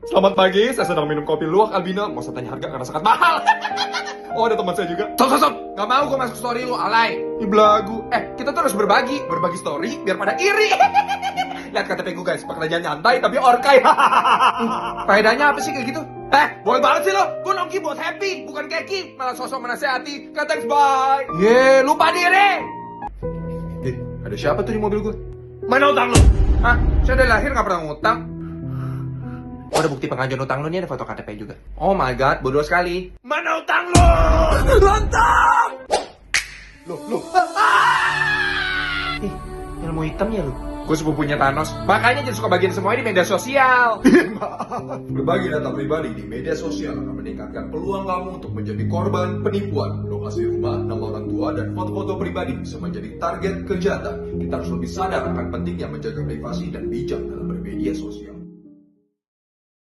Selamat pagi, saya sedang minum kopi luwak albino. Mau saya tanya harga karena sangat mahal. Oh, ada teman saya juga. Sok. Gak mau gue masuk story lu, alay. Ih, belagu. Kita tuh harus berbagi story biar pada iri. Lihat KTP gue guys, pekerjaan nyantai tapi orkai. Faedahnya apa sih kayak gitu? Boy banget sih lo. Gue nongki buat happy, bukan keki. Malah sosok menasehati. Thanks, bye. Lupa diri. Ada siapa tuh di mobil gue? Mana utang lu? Hah? Saya dari lahir gak pernah ngutang. Oh, ada bukti pengajuan utang lu nih, ada foto KTP juga. Oh my god, bodoh sekali. Mana utang lu? Lontang! Loh. Ilmu hitamnya lu. Gue sepupunya Thanos. Makanya jangan suka bagian semuanya di media sosial. Berbagi data pribadi di media sosial akan meningkatkan peluang kamu untuk menjadi korban penipuan. Lokasi rumah, nama orang tua, dan foto-foto pribadi bisa menjadi target kejahatan. Kita harus lebih sadar akan pentingnya menjaga privasi dan bijak dalam bermedia sosial.